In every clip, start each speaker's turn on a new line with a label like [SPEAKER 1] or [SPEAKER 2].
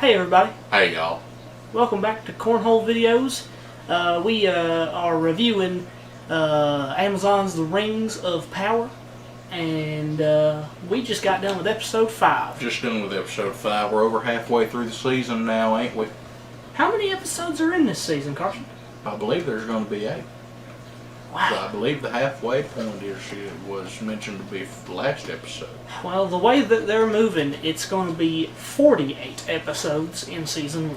[SPEAKER 1] Hey everybody,
[SPEAKER 2] Hey y'all.
[SPEAKER 1] welcome back to Cornhole Videos. We are reviewing Amazon's The Rings of Power, and we just got done with episode 5.
[SPEAKER 2] Just done with episode 5. We're over halfway through the season now, ain't we?
[SPEAKER 1] How many episodes are in this season, Carson?
[SPEAKER 2] I believe there's going to be 8.
[SPEAKER 1] Wow.
[SPEAKER 2] So I believe the halfway point was mentioned to be the last episode.
[SPEAKER 1] Well, the way that they're moving, it's going to be 48 episodes in season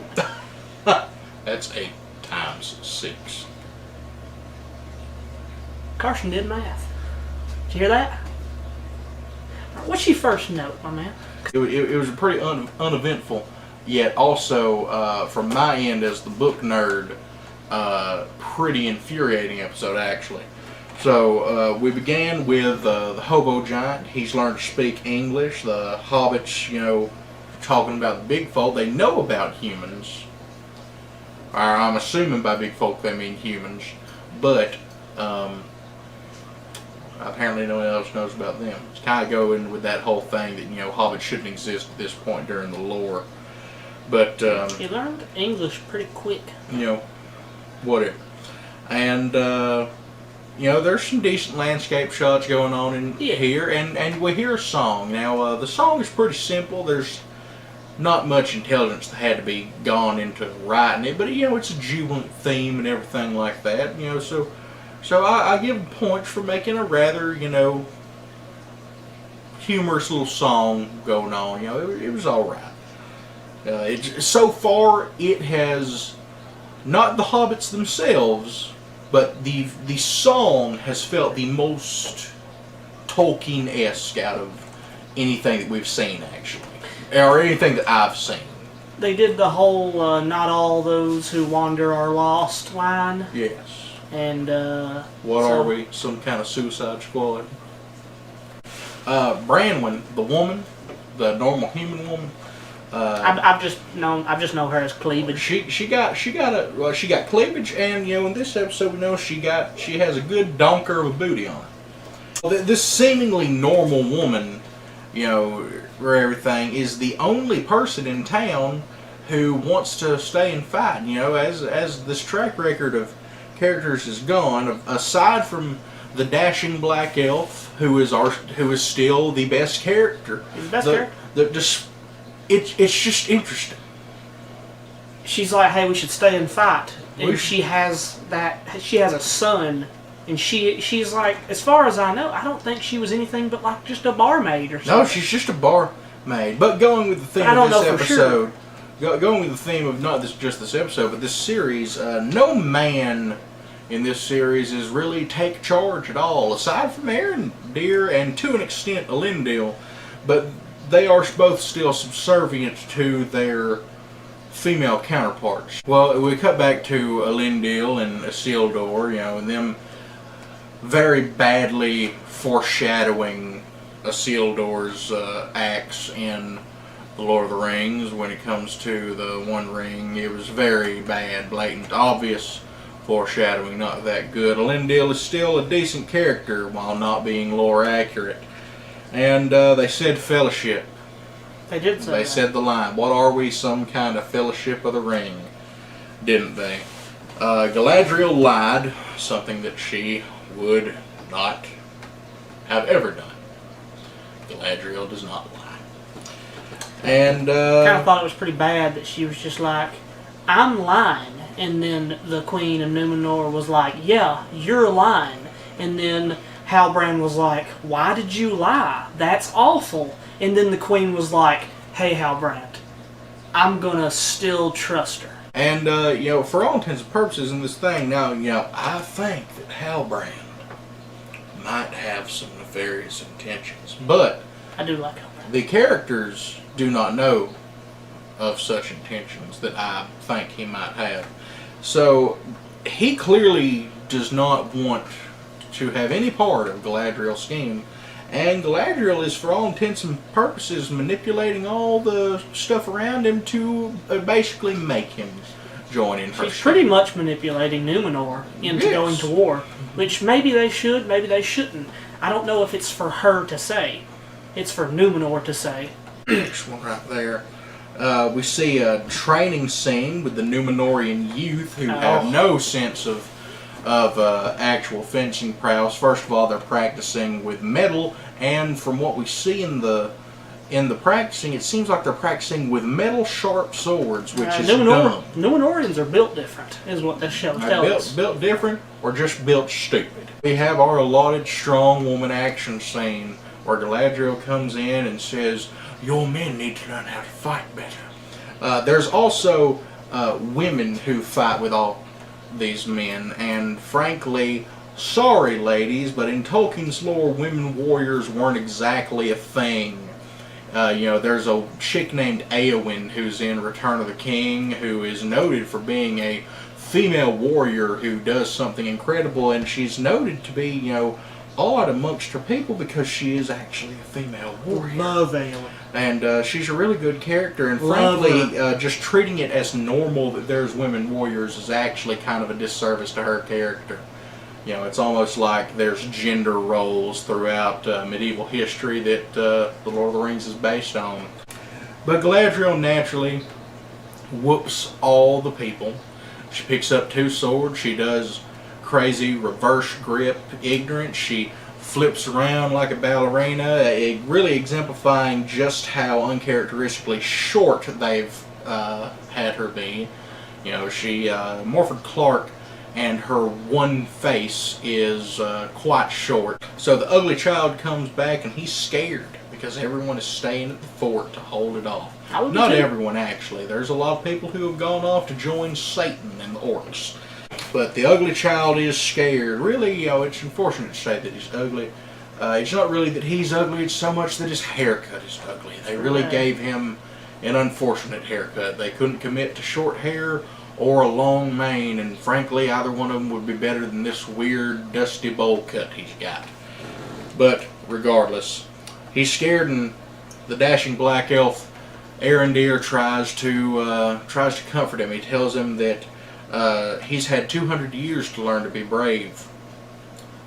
[SPEAKER 1] 1.
[SPEAKER 2] That's 8 times 6.
[SPEAKER 1] Carson did math. Did you hear that? What's your first note, my man?
[SPEAKER 2] It was a pretty uneventful, yet also, from my end as the book nerd, pretty infuriating episode actually. So we began with the hobo giant. He's learned to speak English. The hobbits, talking about the big folk. They know about humans. Or I'm assuming by big folk they mean humans, but apparently no one else knows about them. It's kind of going with that whole thing that hobbits shouldn't exist at this point during the lore. But
[SPEAKER 1] He learned English pretty quick.
[SPEAKER 2] Whatever. And there's some decent landscape shots going on in here, and we hear a song. Now the song is pretty simple. There's not much intelligence that had to be gone into writing it, but it's a jubilant theme and everything like that. So I give points for making a rather humorous little song going on. It was all right. So far it has. Not the hobbits themselves, but the song has felt the most Tolkien-esque out of anything that we've seen, actually. Or anything that I've seen.
[SPEAKER 1] They did the whole not all those who wander are lost line.
[SPEAKER 2] Yes.
[SPEAKER 1] And
[SPEAKER 2] what are we? Some kind of Suicide Squad? Branwen, the woman, the normal human woman.
[SPEAKER 1] I've just known her as cleavage.
[SPEAKER 2] She got cleavage, and in this episode we know she has a good donker of a booty on her. This seemingly normal woman, where everything is the only person in town who wants to stay and fight. As this track record of characters is gone, aside from the dashing black elf, who is still the best character.
[SPEAKER 1] He's the best character.
[SPEAKER 2] It's just interesting.
[SPEAKER 1] She's like, hey, we should stay and fight. And she has a son, and she's like, as far as I know, I don't think she was anything but like just a barmaid or something.
[SPEAKER 2] No, she's just a barmaid. But going with the theme of this episode, going with the theme of not just this episode, but this series, no man in this series is really take charge at all, aside from Arondir and to an extent Elendil, but they are both still subservient to their female counterparts. Well, we cut back to Elendil and Isildur, and them very badly foreshadowing Isildur's acts in The Lord of the Rings when it comes to the One Ring. It was very bad, blatant, obvious foreshadowing, not that good. Elendil is still a decent character while not being lore accurate. And they said fellowship.
[SPEAKER 1] They did say
[SPEAKER 2] They
[SPEAKER 1] that.
[SPEAKER 2] said the line, what are we, some kind of fellowship of the ring? Didn't they? Galadriel lied, something that she would not have ever done. Galadriel does not lie. And
[SPEAKER 1] kind of thought it was pretty bad that she was just like, I'm lying. And then the Queen of Numenor was like, yeah, you're lying. And then Halbrand was like, why did you lie? That's awful. And then the Queen was like, hey Halbrand, I'm gonna still trust her.
[SPEAKER 2] And, for all intents and purposes in this thing, now, I think that Halbrand might have some nefarious intentions. But
[SPEAKER 1] I do like Halbrand.
[SPEAKER 2] The characters do not know of such intentions that I think he might have. So, he clearly does not want to have any part of Galadriel's scheme, and Galadriel is, for all intents and purposes, manipulating all the stuff around him to basically make him join in her
[SPEAKER 1] She's
[SPEAKER 2] scheme.
[SPEAKER 1] pretty much manipulating Numenor into going to war, which maybe they should, maybe they shouldn't. I don't know if it's for her to say. It's for Numenor to say.
[SPEAKER 2] Next one right there. We see a training scene with the Numenorian youth who have no sense of actual fencing prowess. First of all, they're practicing with metal, and from what we see in the practicing, it seems like they're practicing with metal sharp swords, which is dumb.
[SPEAKER 1] Numenorians are built different, is what this show tells us.
[SPEAKER 2] Built different, or just built stupid. We have our allotted strong woman action scene where Galadriel comes in and says, "Your men need to learn how to fight better." There's also women who fight with all these men, and frankly, sorry ladies, but in Tolkien's lore, women warriors weren't exactly a thing. There's a chick named Eowyn who's in Return of the King who is noted for being a female warrior who does something incredible, and she's noted to be, odd amongst her people because she is actually a female warrior.
[SPEAKER 1] Love Eowyn.
[SPEAKER 2] And she's a really good character, and frankly, just treating it as normal that there's women warriors is actually kind of a disservice to her character. It's almost like there's gender roles throughout medieval history that The Lord of the Rings is based on. But Galadriel naturally whoops all the people. She picks up 2 swords. She does crazy reverse grip ignorance. She flips around like a ballerina, really exemplifying just how uncharacteristically short they've had her be. Morford Clark, and her one face is quite short. So the ugly child comes back and he's scared because everyone is staying at the fort to hold it off. Not everyone, actually. There's a lot of people who have gone off to join Satan and the orcs. But the ugly child is scared. Really, it's unfortunate to say that he's ugly. It's not really that he's ugly, it's so much that his haircut is ugly. They really gave him an unfortunate haircut. They couldn't commit to short hair or a long mane, and frankly, either one of them would be better than this weird, dusty bowl cut he's got. But regardless, he's scared, and the dashing black elf Arondir tries to comfort him. He tells him that he's had 200 years to learn to be brave,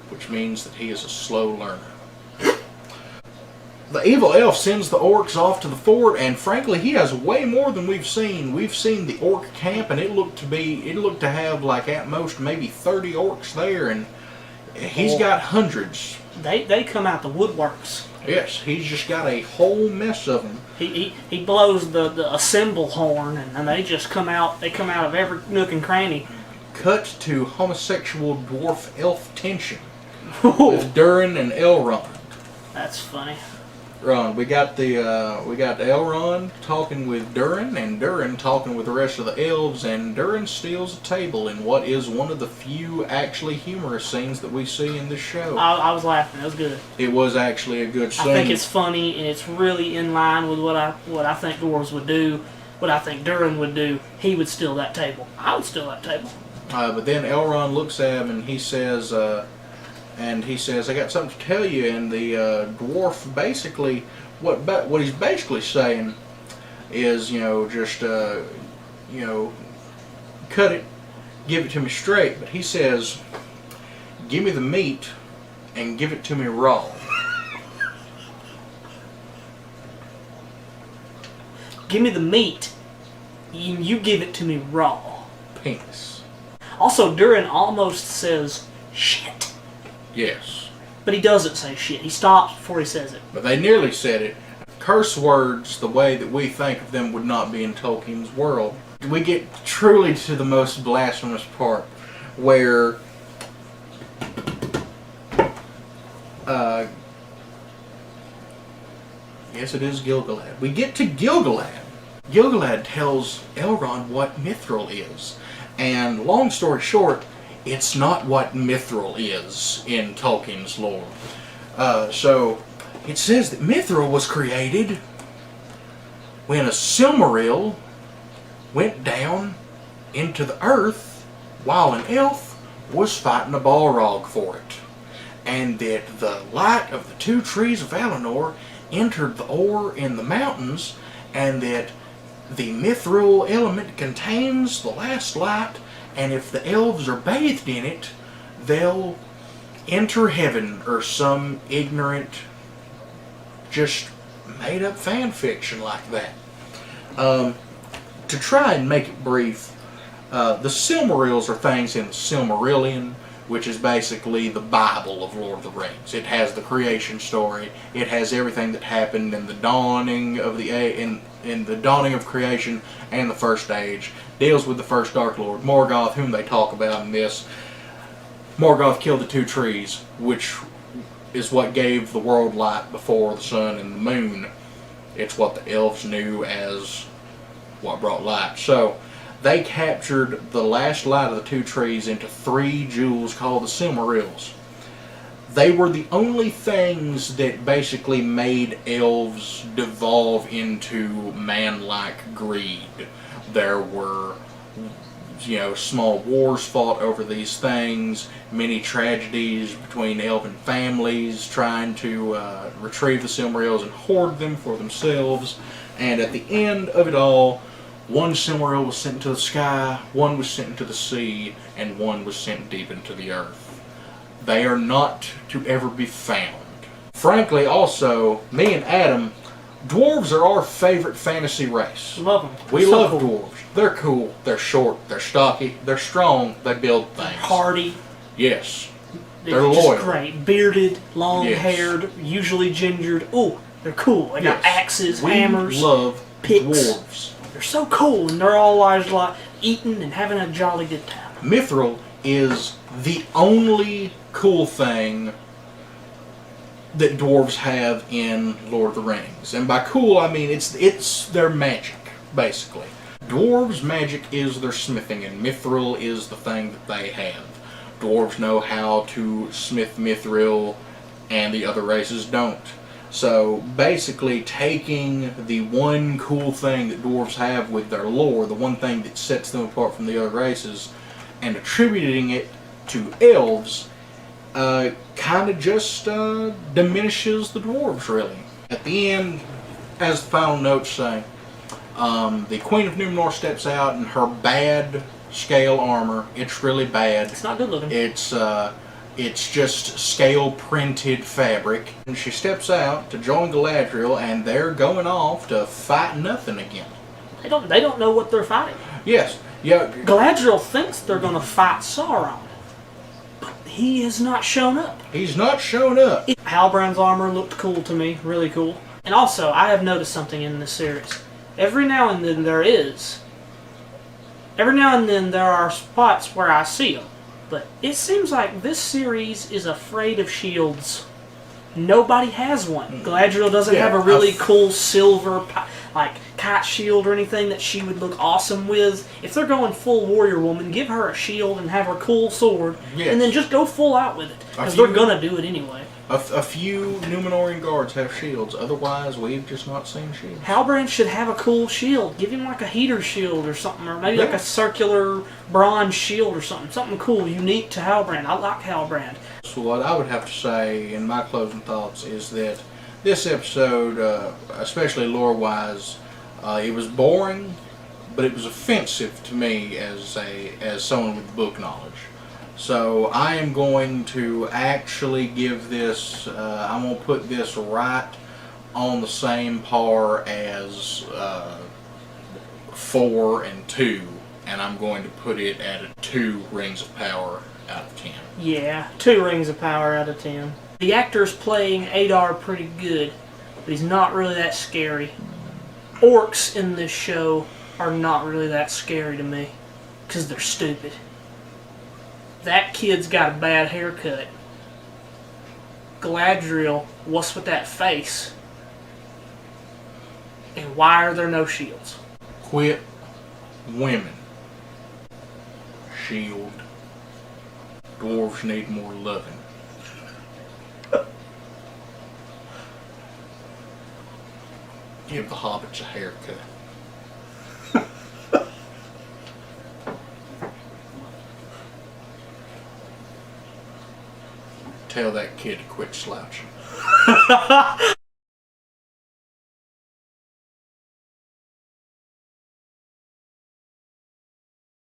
[SPEAKER 2] which means that he is a slow learner. The evil elf sends the orcs off to the fort, and frankly, he has way more than we've seen. We've seen the orc camp, and it looked to have like at most maybe 30 orcs there, and he's got hundreds.
[SPEAKER 1] They come out the woodworks.
[SPEAKER 2] Yes, he's just got a whole mess of them.
[SPEAKER 1] He blows the assemble horn, and they just come out. They come out of every nook and cranny.
[SPEAKER 2] Cut to homosexual dwarf elf tension with Durin and Elrond.
[SPEAKER 1] That's funny.
[SPEAKER 2] We got Elrond talking with Durin, and Durin talking with the rest of the elves, and Durin steals a table in what is one of the few actually humorous scenes that we see in this show.
[SPEAKER 1] I was laughing. It was good.
[SPEAKER 2] It was actually a good scene.
[SPEAKER 1] I think it's funny, and it's really in line with what I think dwarves would do, what I think Durin would do. He would steal that table. I would steal that table.
[SPEAKER 2] But then Elrond looks at him, and he says, I got something to tell you, and the dwarf basically, what he's basically saying is, cut it, give it to me straight, but he says, give me the meat and give it to me raw.
[SPEAKER 1] Give me the meat, you give it to me raw.
[SPEAKER 2] Penis.
[SPEAKER 1] Also, Durin almost says shit.
[SPEAKER 2] Yes.
[SPEAKER 1] But he doesn't say shit. He stops before he says it.
[SPEAKER 2] But they nearly said it. Curse words, the way that we think of them, would not be in Tolkien's world. We get truly to the most blasphemous part, where yes, it is Gilgalad. We get to Gilgalad. Gilgalad tells Elrond what Mithril is. And long story short, it's not what Mithril is in Tolkien's lore. So it says that Mithril was created when a Silmaril went down into the earth while an elf was fighting a Balrog for it. And that the light of the 2 trees of Valinor entered the ore in the mountains, and that the Mithril element contains the last light, and if the elves are bathed in it, they'll enter heaven, or some ignorant, just made up fan fiction like that. To try and make it brief, the Silmarils are things in the Silmarillion, which is basically the Bible of Lord of the Rings. It has the creation story. It has everything that happened in the dawning of in the dawning of creation and the First Age. Deals with the first Dark Lord, Morgoth, whom they talk about in this. Morgoth killed the two trees, which is what gave the world light before the sun and the moon. It's what the elves knew as what brought light. So they captured the last light of the two trees into 3 jewels called the Silmarils. They were the only things that basically made elves devolve into man-like greed. There were, small wars fought over these things, many tragedies between elven families trying to retrieve the Silmarils and hoard them for themselves. And at the end of it all, one Silmaril was sent into the sky, one was sent into the sea, and one was sent deep into the earth. They are not to ever be found. Frankly, also, me and Adam, dwarves are our favorite fantasy race.
[SPEAKER 1] Love them.
[SPEAKER 2] We love dwarves. They're cool, they're short, they're stocky, they're strong, they build things.
[SPEAKER 1] Hardy.
[SPEAKER 2] Yes. They're
[SPEAKER 1] just
[SPEAKER 2] loyal.
[SPEAKER 1] Great. Bearded, long-haired, usually gingered. Ooh, they're cool. They got axes, hammers,
[SPEAKER 2] we love
[SPEAKER 1] picks.
[SPEAKER 2] Dwarves.
[SPEAKER 1] They're so cool, and they're always like eating and having a jolly good time.
[SPEAKER 2] Mithril is the only cool thing that dwarves have in Lord of the Rings. And by cool, I mean it's their magic, basically. Dwarves' magic is their smithing, and mithril is the thing that they have. Dwarves know how to smith mithril, and the other races don't. So basically taking the one cool thing that dwarves have with their lore, the one thing that sets them apart from the other races, and attributing it to elves, kind of just diminishes the dwarves, really. At the end, as the final notes say, the Queen of Numenor steps out in her bad scale armor. It's really bad.
[SPEAKER 1] It's not good looking.
[SPEAKER 2] It's just scale printed fabric. And she steps out to join Galadriel, and they're going off to fight nothing again.
[SPEAKER 1] They don't know what they're fighting.
[SPEAKER 2] Yes. Yeah.
[SPEAKER 1] Galadriel thinks they're going to fight Sauron, but he has not shown up.
[SPEAKER 2] He's not shown up.
[SPEAKER 1] Halbrand's armor looked cool to me, really cool. And also, I have noticed something in this series. Every now and then there are spots where I see them. But it seems like this series is afraid of shields. Nobody has one. Galadriel doesn't have a really cool silver kite shield or anything that she would look awesome with. If they're going full warrior woman, give her a shield and have her cool sword, and then just go full out with it. Because they're gonna do it anyway.
[SPEAKER 2] A few Numenorian guards have shields. Otherwise, we've just not seen shields.
[SPEAKER 1] Halbrand should have a cool shield. Give him like a heater shield or something, or maybe like a circular bronze shield or something. Something cool, unique to Halbrand. I like Halbrand.
[SPEAKER 2] So what I would have to say in my closing thoughts is that this episode, especially lore-wise, it was boring, but it was offensive to me as someone with book knowledge. So I am going to actually give this, I'm going to put this right on the same par as 4 and 2, and I'm going to put it at a 2 Rings of Power out of 10.
[SPEAKER 1] Yeah, 2 Rings of Power out of 10. The actor's playing Adar pretty good, but he's not really that scary. Orcs in this show are not really that scary to me, because they're stupid. That kid's got a bad haircut. Galadriel, what's with that face? And why are there no shields?
[SPEAKER 2] Quit women. Shield. Dwarves need more loving. Give the hobbits a haircut. Tell that kid to quit slouching.